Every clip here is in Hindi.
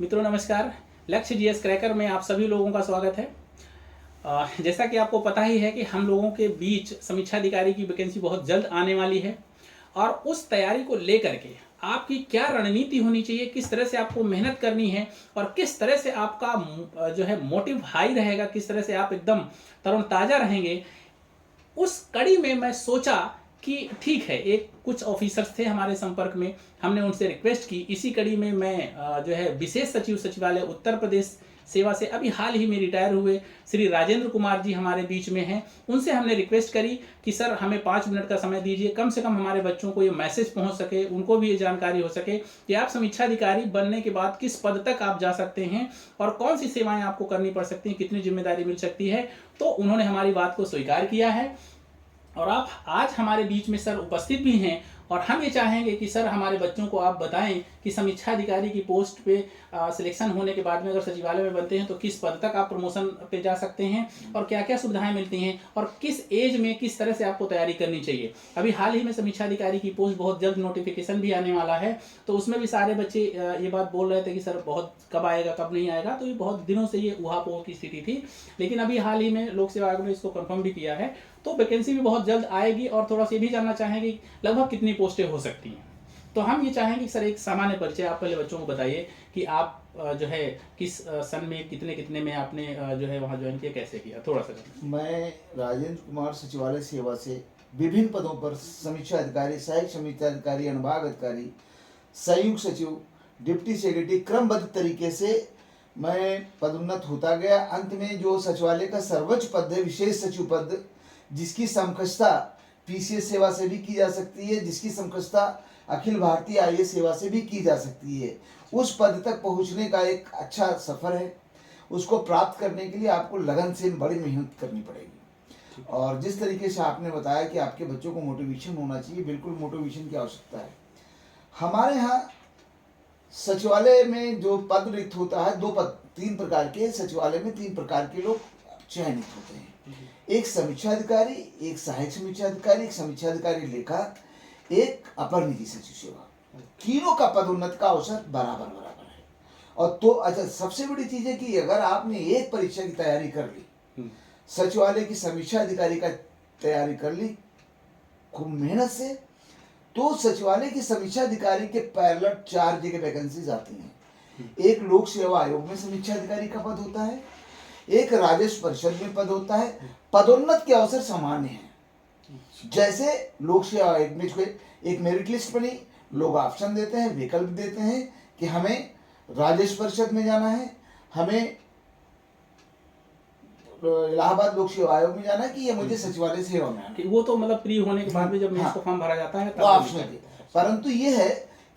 मित्रों नमस्कार। लक्ष्य जीएस क्रैकर में आप सभी लोगों का स्वागत है। जैसा कि आपको पता ही है कि हम लोगों के बीच समीक्षा अधिकारी की वैकेंसी बहुत जल्द आने वाली है और उस तैयारी को लेकर के आपकी क्या रणनीति होनी चाहिए, किस तरह से आपको मेहनत करनी है और किस तरह से आपका जो है मोटिव हाई रहेगा, किस तरह से आप एकदम तरोताज़ा रहेंगे, उस कड़ी में मैं सोचा कि ठीक है, एक कुछ ऑफिसर्स थे हमारे संपर्क में, हमने उनसे रिक्वेस्ट की। इसी कड़ी में मैं जो है विशेष सचिव सचिवालय उत्तर प्रदेश सेवा से अभी हाल ही में रिटायर हुए श्री राजेंद्र कुमार जी हमारे बीच में हैं। उनसे हमने रिक्वेस्ट करी कि सर हमें 5 मिनट का समय दीजिए, कम से कम हमारे बच्चों को ये मैसेज पहुंच सके, उनको भी ये जानकारी हो सके कि आप समीक्षा अधिकारी बनने के बाद किस पद तक आप जा सकते हैं और कौन सी सेवाएं आपको करनी पड़ सकती हैं, कितनी जिम्मेदारी मिल सकती है। तो उन्होंने हमारी बात को स्वीकार किया है और आप आज हमारे बीच में सर उपस्थित भी हैं और हम ये चाहेंगे कि सर हमारे बच्चों को आप बताएं कि समीक्षा अधिकारी की पोस्ट पे सिलेक्शन होने के बाद में अगर सचिवालय में बनते हैं तो किस पद तक आप प्रमोशन पे जा सकते हैं और क्या क्या सुविधाएं मिलती हैं और किस एज में किस तरह से आपको तैयारी करनी चाहिए। अभी हाल ही में समीक्षा अधिकारी की पोस्ट बहुत जल्द नोटिफिकेशन भी आने वाला है, तो उसमें भी सारे बच्चे ये बात बोल रहे थे कि सर बहुत कब आएगा कब नहीं आएगा। तो ये बहुत दिनों से ये ऊहापोह की स्थिति थी, लेकिन अभी हाल ही में लोक सेवा आयोग ने इसको कंफर्म भी किया है, तो वैकेंसी भी बहुत जल्द आएगी। और थोड़ा सा ये भी जानना चाहेंगे लगभग कितनी पोस्टें हो सकती हैं। तो हम ये चाहेंगे सर एक सामान्य परिचय आप पहले बच्चों को बताइए कि आप जो है किस सन में कितने में आपने जो है वहाँ ज्वाइन किया, कैसे किया, थोड़ा सा। मैं राजेंद्र कुमार सचिवालय सेवा से विभिन्न पदों पर समीक्षा अधिकारी, सहायक समीक्षा अधिकारी, अनुभाग अधिकारी, संयुक्त सचिव, डिप्टी सेक्रेटरी क्रमबद्ध तरीके से मैं पदोन्नत होता गया। अंत में जो सचिवालय का सर्वोच्च पद है विशेष सचिव पद, जिसकी समकक्षता पीसीएस सेवा से भी की जा सकती है, जिसकी समकक्षता अखिल भारतीय आईएएस सेवा से भी की जा सकती है, उस पद तक पहुंचने का एक अच्छा सफ़र है। उसको प्राप्त करने के लिए आपको लगन से बड़ी मेहनत करनी पड़ेगी। और जिस तरीके से आपने बताया कि आपके बच्चों को मोटिवेशन होना चाहिए, बिल्कुल मोटिवेशन की आवश्यकता है। हमारे यहाँ सचिवालय में जो पद रिक्त होता है, 3 प्रकार के सचिवालय में 3 प्रकार के लोग चयनित होते हैं। एक समीक्षा अधिकारी, एक सहायक समीक्षा अधिकारी, एक समीक्षा अधिकारी लेखा, एक अपर निजी सचिव सेवा। तीनों का पदोन्नति का अवसर बराबर है। और तो अच्छा, सबसे बड़ी चीज है कि अगर आपने एक परीक्षा की तैयारी कर ली, सचिवालय की समीक्षा अधिकारी का तैयारी कर ली खूब मेहनत से, तो सचिवालय की समीक्षा अधिकारी के पैरेलल 4 जगह वैकेंसीज आती हैं। एक लोक सेवा आयोग में समीक्षा अधिकारी का पद होता है, एक राजस्व परिषद में पद होता है। पदोन्नत के अवसर सामान्य हैं। जैसे लोक सेवा आयोग में एक मेरिट लिस्ट बनी, लोग ऑप्शन देते हैं, विकल्प देते हैं कि हमें राजस्व परिषद में जाना है, हमें इलाहाबाद लोक सेवा आयोग में जाना है, कि ये मुझे सचिवालय सेवा में आना है। वो तो मतलब प्री होने के बाद में जब इसको फॉर्म भरा जाता है तो ऑप्शन है। परंतु ये है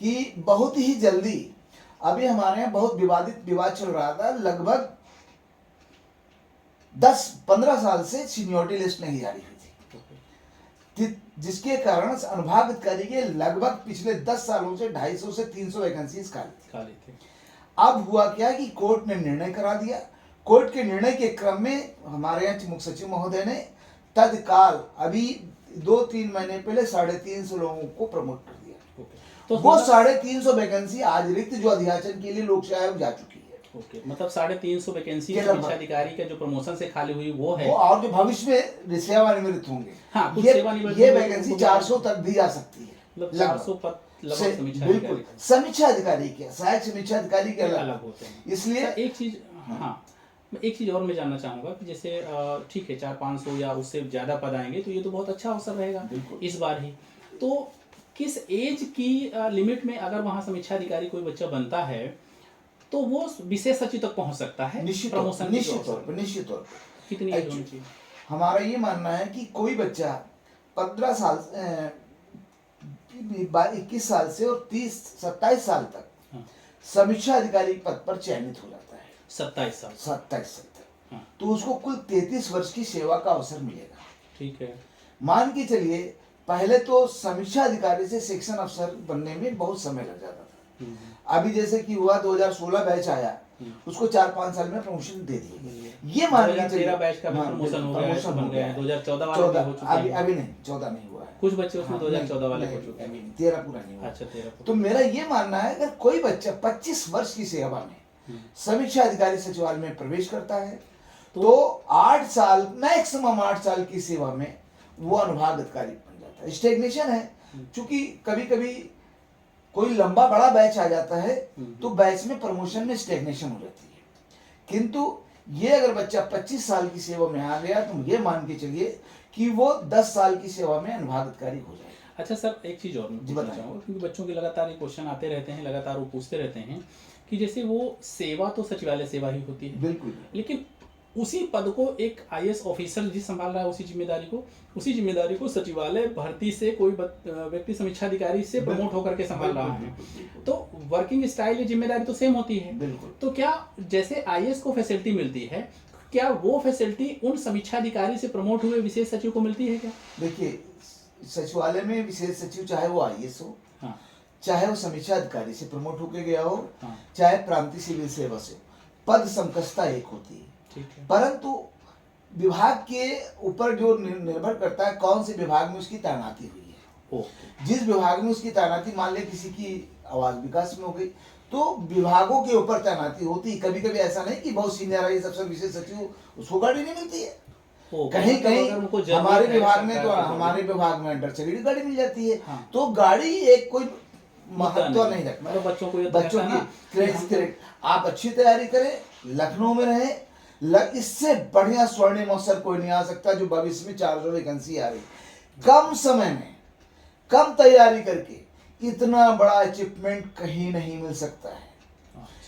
कि बहुत ही जल्दी, अभी हमारे यहाँ बहुत विवाद चल रहा था, लगभग 10-15 साल से सीनियोरिटी लिस्ट नहीं जारी हुई थी, जिसके कारण अनुभाग अधिकारी के लगभग पिछले 10 सालों से 250 से 300 वैकेंसीज खाली थी। अब हुआ क्या कि कोर्ट ने निर्णय करा दिया। कोर्ट के निर्णय के क्रम में हमारे यहाँ मुख्य सचिव महोदय ने तत्काल अभी 2-3 महीने पहले 350 लोगों को प्रमोट कर दिया। तो वो 350 वैकेंसी आज रिक्त जो अध्याचन के लिए लोक सेवा आयोग जा चुकी है। मतलब 350 वैकेंसी समीक्षा अधिकारी का जो प्रमोशन से खाली हुई वो है, और जो भविष्य में सेवानिवृत्त होंगे, हाँ, ये वैकेंसी 400 तक भी जा सकती है। 400 पद लगभग बिल्कुल समीक्षा अधिकारी के, सहायक समीक्षा अधिकारी के अलग होते हैं। इसलिए एक चीज, हाँ, एक चीज और मैं जानना चाहूंगा कि जैसे ठीक है 400-500 या उससे ज्यादा पद आएंगे तो ये तो बहुत अच्छा अवसर रहेगा इस बार ही। तो किस एज की लिमिट में अगर वहाँ समीक्षा अधिकारी कोई बच्चा बनता है तो वो विशेष सचिव तक पहुंच सकता है? निश्चित तौर पर कितनी एज होनी चाहिए? हमारा ये मानना है कि कोई बच्चा 15 साल 21 साल से और 30-27 साल तक समीक्षा अधिकारी पद पर चयनित हो जाता है। 27 साल तक, तो उसको कुल 33 वर्ष की सेवा का अवसर मिलेगा। ठीक है। मान के चलिए पहले तो समीक्षा अधिकारी से सेक्शन अफसर बनने में बहुत समय लग जाता था। अभी जैसे कि हुआ 2016 बैच आया, उसको 4-5 साल में प्रमोशन दे दिए। ये मान लीजिए 2013 बैच का प्रमोशन हो गया है, बन गया है। 2014 वाले भी हो चुके हैं। अभी नहीं, 14 नहीं हुआ है। कुछ बच्चे उसमें 2014 वाले हो चुके हैं। 13 पूरा नहीं हुआ। अच्छा, 13। तो मेरा ये मानना है अगर कोई बच्चा 25 वर्ष की सेवा में समीक्षा अधिकारी सचिवालय में प्रवेश करता है तो 8 साल, मैक्सिमम 8 साल की सेवा में वो अनुभाग अधिकारी बन जाता है। स्टेग्नेशन है, क्योंकि कभी कभी कोई लंबा बड़ा बैच आ जाता है तो बैच में प्रमोशन में स्टेग्नेशन हो जाती है, किंतु ये अगर बच्चा 25 साल की सेवा में आ गया तो ये मान के चलिए कि वो 10 साल की सेवा में अनुभाग अधिकारी हो जाएगा। अच्छा सर, एक चीज़ और मैं पूछना चाहूँगा, क्योंकि बच्चों के लगातार ये क्वेश्चन आते रहते हैं, लगातार वो पूछते रहते हैं कि जैसे वो सेवा तो सचिवालय सेवा ही होती है, बिल्कुल, लेकिन उसी पद को एक आईएएस ऑफिसर जी संभाल रहा है, उसी जिम्मेदारी को सचिवालय भर्ती से कोई व्यक्ति समीक्षा अधिकारी से प्रमोट होकर के संभाल रहा है, तो वर्किंग स्टाइल या जिम्मेदारी तो सेम होती है। तो क्या जैसे आईएएस को फैसिलिटी मिलती है, क्या वो फैसिलिटी उन समीक्षा अधिकारी से प्रमोट हुए विशेष सचिव को मिलती है क्या? देखिए, सचिवालय में विशेष सचिव चाहे वो आईएएस हो, हाँ, चाहे वो समीक्षा अधिकारी से प्रमोट होकर गया हो, हाँ, चाहे प्रांतीय सिविल सेवा से, पद समकक्षता एक होती है। ठीक है। परंतु विभाग के ऊपर जो निर्भर करता है कौन से विभाग में उसकी तैनाती हुई है। ओके। जिस विभाग में उसकी तैनाती, मान लिया किसी की आवास विकास में हो गई, तो विभागों के ऊपर तैनाती होती। कभी कभी ऐसा नहीं कि बहुत सीनियर आईएएस अफसर विशेष सचिव, उसको गाड़ी नहीं मिलती है। कहीं कहीं हमारे विभाग में तो हमारे विभाग में अंडर सेक्रेटरी गाड़ी मिल जाती है। हाँ। तो गाड़ी एक कोई महत्व नहीं रखता, मतलब बच्चों की आप अच्छी तैयारी करें, लखनऊ में रहे, इससे बढ़िया स्वर्णिम अवसर कोई नहीं आ सकता जो भविष्य में 400 वैकेंसी आ रही, कम समय में कम तैयारी करके इतना बड़ा अचीवमेंट कहीं नहीं मिल सकता है।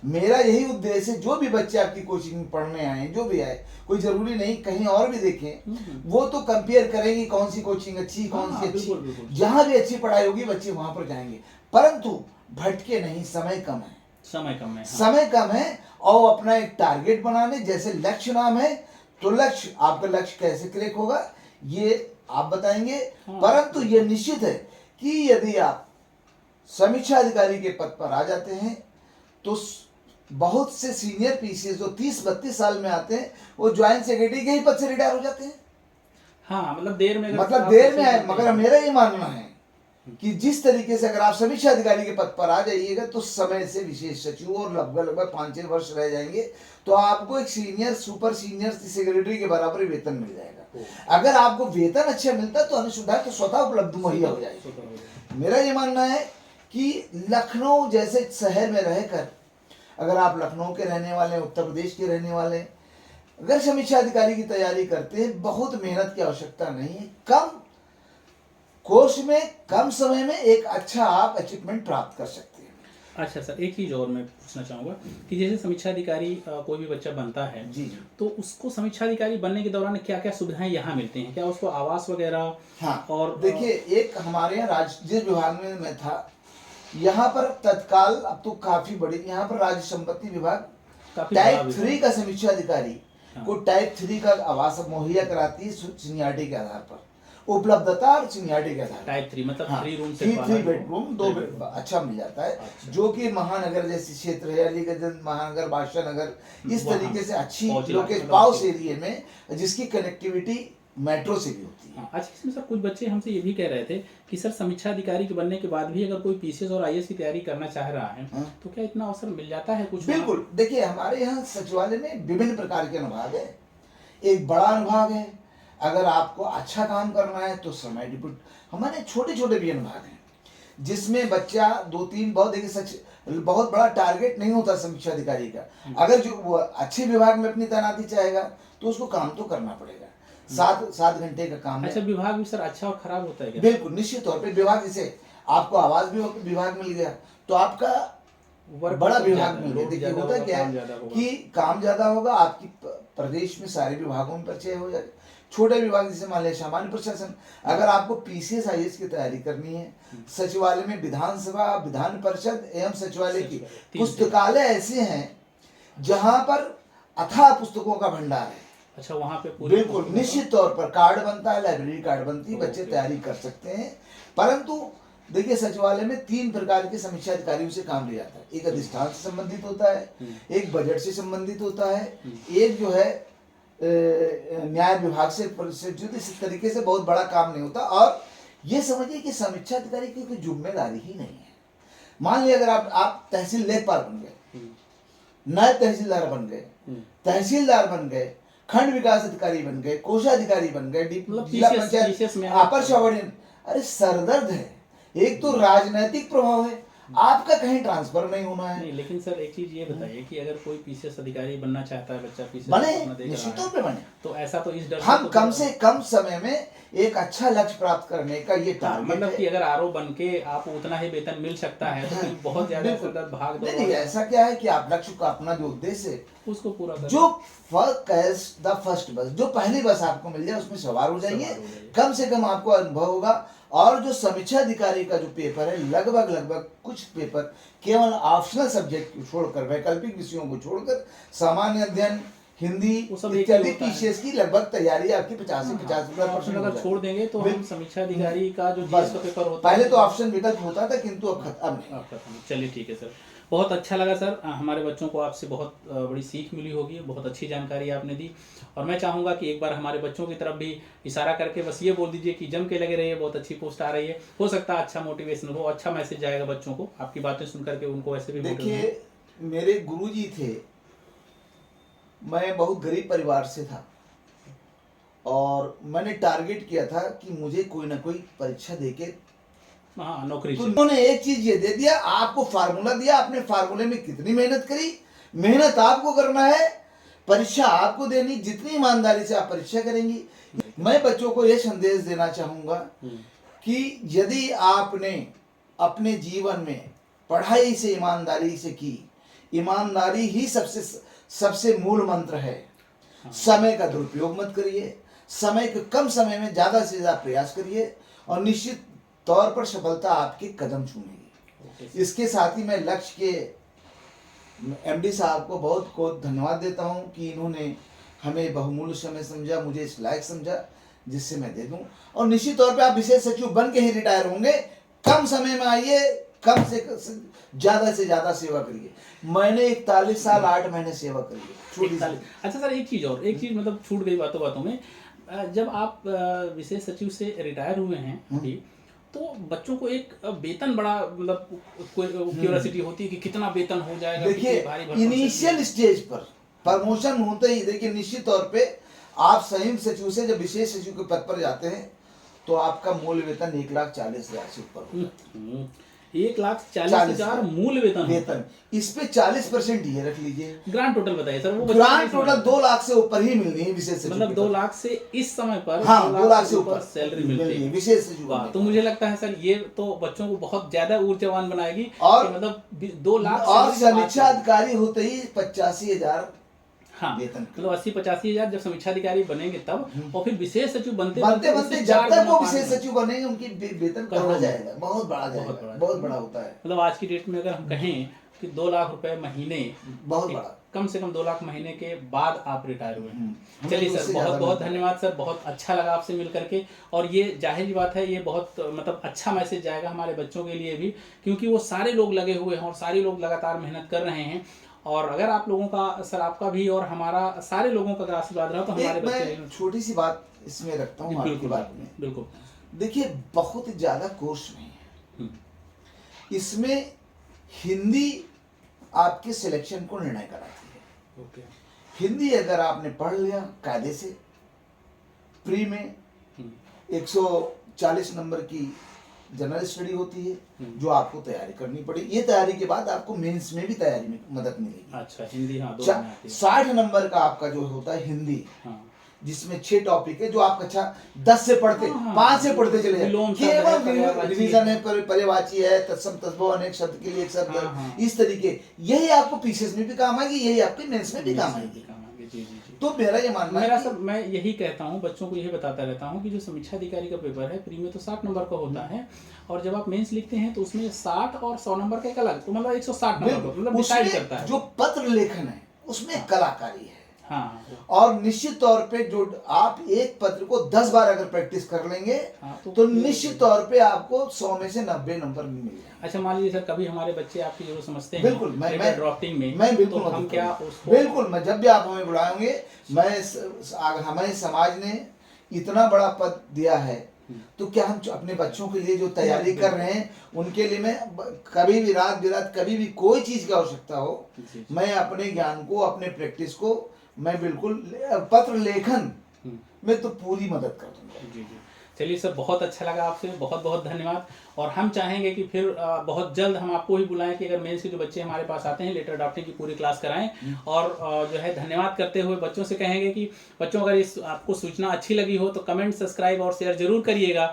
मेरा यही उद्देश्य है, जो भी बच्चे आपकी कोचिंग में पढ़ने आए, जो भी आए, कोई जरूरी नहीं कहीं और भी देखें, वो तो कंपेयर करेंगे कौन सी कोचिंग अच्छी, कौन सी अच्छी, जहां भी अच्छी पढ़ाई होगी बच्चे वहां पर जाएंगे, परंतु भटके नहीं। समय कम है, समय कम है और अपना एक टारगेट बनाने, जैसे लक्ष्य नाम है, तो लक्ष्य, आपका लक्ष्य कैसे क्रैक होगा ये आप बताएंगे। परंतु ये निश्चित है कि यदि आप समीक्षा अधिकारी के पद पर आ जाते हैं तो बहुत से सीनियर पीसीएस जो 30-32 साल में आते हैं, वो ज्वाइंट सेक्रेटरी के ही पद से रिटायर हो जाते हैं। हाँ, मतलब देर में आए। मगर मेरा ये मानना है कि जिस तरीके से अगर आप समीक्षा अधिकारी के पद पर आ जाइएगा तो समय से विशेष सचिव और लगभग 5-6 वर्ष रह जाएंगे तो आपको एक सीनियर, सुपर सीनियर सेक्रेटरी के बराबर वेतन मिल जाएगा। अगर आपको वेतन अच्छा मिलता तो अनुसुधा तो स्वतः उपलब्ध मुहैया हो जाएगी। मेरा ये मानना है कि लखनऊ जैसे शहर में रहकर, अगर आप लखनऊ के रहने वाले, उत्तर प्रदेश के रहने वाले, अगर समीक्षा अधिकारी की तैयारी करते हैं, बहुत मेहनत की आवश्यकता नहीं है, कम कोर्स में कम समय में एक अच्छा आप अचीवमेंट प्राप्त कर सकते हैं। अच्छा सर, एक चीज और मैं पूछना चाहूंगा कि जैसे समीक्षा अधिकारी कोई भी बच्चा बनता है जी, तो उसको समीक्षा अधिकारी बनने के दौरान क्या क्या सुविधाएं यहाँ मिलती हैं? क्या उसको आवास वगैरह? हाँ, और देखिए, एक हमारे यहाँ जिस विभाग में मैं था, यहाँ पर तत्काल, अब तो काफी बड़ी, यहाँ पर राज्य संपत्ति विभाग टाइप 3 का समीक्षा अधिकारी को टाइप 3 का आवास मुहैया कराती है सीनियरिटी के आधार पर, उपलब्धता और सीनियरिटी के आधार पर। टाइप 3 मतलब 3 रूम से 3 बेडरूम, 2 बेड अच्छा मिल जाता है। अच्छा। जो कि महानगर जैसे क्षेत्र है, अलीगंज महानगर, बादशाह नगर, इस तरीके से अच्छी लोकेशन पाउस एरिया में जिसकी कनेक्टिविटी मेट्रो से भी होती है। अच्छा, इसमें सर कुछ बच्चे हमसे ये भी कह रहे थे कि सर समीक्षा अधिकारी के बनने के बाद भी अगर कोई पीसीएस और आईएएस की तैयारी करना चाह रहा है तो क्या इतना अवसर मिल जाता है कुछ? बिल्कुल, देखिए, हमारे यहाँ सचिवालय में विभिन्न प्रकार के अनुभाग है। एक बड़ा अनुभाग है, अगर आपको अच्छा काम करना है तो समय डिप्यूट, हमारे छोटे छोटे भी अनुभाग हैं जिसमें बच्चा 2-3 बहुत बड़ा टारगेट नहीं होता समीक्षा अधिकारी का। अगर जो वो अच्छे विभाग में अपनी तैनाती चाहेगा तो उसको काम तो करना पड़ेगा। 7 घंटे का काम है। अच्छा, विभाग भी सर अच्छा और खराब होता है क्या? बिल्कुल, निश्चित तौर पे विभाग, जैसे आपको आवास विभाग मिल गया तो आपका बड़ा विभाग मिल गया। देखिए, होता क्या है कि काम ज्यादा होगा, आपकी प्रदेश में सारे विभागों में परिचय हो जाएगा। छोटे विभाग जैसे मान लिया सामान्य प्रशासन, अगर आपको पीसीएस आईएएस की तैयारी करनी है, सचिवालय में विधानसभा, विधान परिषद एवं सचिवालय की पुस्तकालय ऐसे हैं जहां पर अथाह पुस्तकों का भंडार है। अच्छा, वहां पे बिल्कुल निश्चित तौर पर कार्ड बनता है, लाइब्रेरी कार्ड बनती है, बच्चे तैयारी कर सकते हैं। परंतु देखिए, सचिवालय में 3 प्रकार के समीक्षा अधिकारियों से काम लिया जाता है। एक अधिष्ठान से संबंधित होता है, एक बजट से संबंधित होता है, एक जो है न्याय विभाग से इस तरीके से बहुत बड़ा काम नहीं होता। और ये समझिए कि समीक्षा अधिकारी की कोई जिम्मेदारी ही नहीं है। मान लिया अगर आप तहसील लेखपाल बन गए, नायब तहसीलदार बन गए, तहसीलदार बन गए, खंड विकास अधिकारी बन गए, कोषाधिकारी बन गए, मतलब जिला PCS पंचायत में अपर सबार्डिनेट। अरे सरदर्द है। एक तो राजनीतिक प्रभाव है, आपका कहीं ट्रांसफर नहीं होना है। नहीं, लेकिन सर एक चीज ये बताइए कि अगर कोई पीसीएस अधिकारी बनना चाहता है, बच्चा पीसीएस बने, निश्चित तौर पे बने। तो ऐसा तो इस डर हम कम से कम समय में एक अच्छा लक्ष्य प्राप्त करने का ये टारगेट मतलब है। कि अगर आरओ बन के आपको उतना ही वेतन मिल सकता है तो फिर बहुत ज्यादा भाग दौड़ नहीं, ऐसा क्या है कि आप लक्ष्य का अपना जो उद्देश्य है उसको पूरा करें। जो फर्स्ट बस, जो पहली बस आपको मिल जाए उसमें सवार हो जाइए, कम से कम आपको अनुभव होगा। और जो समीक्षा अधिकारी का जो पेपर है, लगभग कुछ पेपर केवल ऑप्शनल सब्जेक्ट को छोड़कर, वैकल्पिक विषयों को छोड़कर, सामान्य अध्ययन, हिंदी इत्यादि पीसीएस की लगभग तैयारी आपकी 50 से 50% अगर छोड़ देंगे तो हम समीक्षा अधिकारी का जो बस पेपर होता है, पहले तो ऑप्शन विकल्प होता था, किंतु अब नहीं। चलिए ठीक है सर, बहुत अच्छा लगा सर। हमारे बच्चों को आपसे बहुत बड़ी सीख मिली होगी, बहुत अच्छी जानकारी आपने दी। और मैं चाहूँगा कि एक बार हमारे बच्चों की तरफ भी इशारा करके बस ये बोल दीजिए कि जम के लगे रहिए, बहुत अच्छी पोस्ट आ रही है, हो सकता है अच्छा मोटिवेशन हो, अच्छा मैसेज जाएगा बच्चों को, आपकी बातें सुन करके उनको ऐसे भी। देखिए, मेरे गुरुजी थे, मैं बहुत गरीब परिवार से था और मैंने टारगेट किया था कि मुझे कोई ना कोई परीक्षा देके नौकरी। तो उन्होंने एक चीज ये दे दिया, आपको फार्मूला दिया, आपने फार्मूले में कितनी मेहनत करी, मेहनत आपको करना है, परीक्षा आपको देनी, जितनी ईमानदारी से आप परीक्षा करेंगी। मैं बच्चों को यह संदेश देना चाहूंगा कि यदि आपने अपने जीवन में पढ़ाई से ईमानदारी से की, ईमानदारी ही सबसे मूल मंत्र है। समय का दुरुपयोग मत करिए, समय के कम समय में ज्यादा से ज्यादा प्रयास करिए और निश्चित तौर पर सफलता आपके कदम चूमेगी। इसके साथ ही मैं लक्ष्य के एमडी साहब को बहुत धन्यवाद देता हूं कि इन्होंने हमें बहुमूल्य समय समझा, मुझे इस लायक समझा जिससे मैं दे दूं। और निश्चित तौर पे आप विशेष सचिव बन के ही रिटायर होंगे, कम समय में आइए, कम से ज्यादा सेवा करिए। मैंने 41 साल 8 महीने सेवा करी है। अच्छा सर, एक चीज मतलब छूट गई बातों में, जब आप विशेष सचिव से रिटायर हुए हैं अभी, तो बच्चों को एक वेतन बड़ा मतलब क्यूरियोसिटी होती है कि कितना वेतन हो जाएगा। देखिए, इनिशियल स्टेज पर प्रमोशन होते ही देखिए निश्चित तौर पे आप संयुक्त सचिव से जब विशेष सचिव के पद पर जाते हैं तो आपका मूल वेतन 1,40,000 से ऊपर होता है। 1,40,000 मूल वेतन। इस पे 40% ये रख लीजिए। ग्रांड टोटल बताइए सर। वो ग्रांड टोटल 2 लाख से ऊपर ही मिलनी है विशेष सचिव, मतलब 2 लाख से इस समय पर। हाँ, 2 लाख से ऊपर सैलरी मिलती है विशेष सचिव। तो मुझे लगता है सर ये तो बच्चों को बहुत ज्यादा ऊर्जावान बनाएगी। और मतलब 2 लाख और समीक्षा अधिकारी होते ही 85,000 हाँ, मतलब 80-85,000 जब समीक्षा अधिकारी बनेंगे तब, और फिर विशेष सचिव बनते जब तक वो विशेष सचिव बनेंगे उनकी वेतन बढ़ जाएगा, बहुत बड़ा होता है। मतलब आज की डेट में अगर हम कहें कि 2 लाख रुपए महीने, बहुत बड़ा, कम से कम 2 लाख महीने के बाद आप रिटायर हुए। चलिए सर, बहुत बहुत धन्यवाद सर, बहुत अच्छा लगा आपसे मिल करके। और ये जाहिर बात है, ये बहुत मतलब अच्छा मैसेज जाएगा हमारे बच्चों के लिए भी, क्योंकि वो सारे लोग लगे हुए हैं और सारे लोग लगातार मेहनत कर रहे हैं। और अगर आप लोगों का सर, आपका भी और हमारा सारे लोगों का आशीर्वाद रहा तो हमारे बच्चे। छोटी सी बात इसमें रखता हूँ आपकी बात में। बिल्कुल। देखिए, बहुत ज्यादा कोर्स नहीं है इसमें, हिंदी आपके सिलेक्शन को निर्णय कराती है। हिंदी अगर आपने पढ़ लिया कायदे से, प्री में 140 नंबर की जनरल स्टडी होती है जो आपको तैयारी करनी पड़ी। ये तैयारी के बाद आपको मेंस में भी तैयारी में मदद मिलेगी। अच्छा, हिंदी, हाँ, 60 नंबर का आपका जो होता है हिंदी, जिसमें 6 टॉपिक है जो आप कक्षा 10 से पढ़ते, 5 से पढ़ते चले जाए, केवल रिवीजन है, पर्यायवाची है, तत्सम तद्भव, अनेक शब्द के लिए एक शब्द, इस तरीके, यही आपको पीसीएस में भी काम आएगी, यही आपके मेंस में भी काम आएगी। तो मेरा ये मानना है, सब मैं यही कहता हूँ, बच्चों को यही बताता रहता हूँ कि जो समीक्षा अधिकारी का पेपर है, प्री में तो 60 नंबर का होता है, और जब आप मेंस लिखते हैं तो उसमें 60 और 100 नंबर का एक अलग, तो मतलब 160 नंबर मतलब डिसाइड करता है। जो पत्र लेखन है उसमें कलाकारी है। हाँ, और निश्चित तौर पे जो आप एक पत्र को 10 बार अगर प्रैक्टिस कर लेंगे, हाँ, तो निश्चित तौर पे आपको 100 में से 90 नंबर मिल जाएंगे। अच्छा, मान लीजिए सर कभी हमारे बच्चे आपकी जो समझते हैं, बिल्कुल मैं ड्राफ्टिंग में, मैं बिल्कुल, तो हम क्या उसको, बिल्कुल, मैं जब भी आप हमें बुलाएंगे, मैं हमारे समाज ने इतना बड़ा पद दिया है तो क्या हम अपने बच्चों के लिए जो तैयारी कर रहे हैं उनके लिए मैं कभी भी रात बिरात कभी भी कोई चीज़ की आवश्यकता हो, मैं अपने ज्ञान को अपने प्रैक्टिस को मैं बिल्कुल पत्र लेखन में तो पूरी मदद कर दूंगा। जी जी, चलिए सर, बहुत अच्छा लगा आपसे, बहुत बहुत धन्यवाद। और हम चाहेंगे कि फिर बहुत जल्द हम आपको ही बुलाएं कि अगर मेंस के जो बच्चे हमारे पास आते हैं लेटर ड्राफ्टिंग की पूरी क्लास कराएं। और जो है धन्यवाद करते हुए बच्चों से कहेंगे कि बच्चों अगर इस आपको सूचना अच्छी लगी हो तो कमेंट, सब्सक्राइब और शेयर जरूर करिएगा।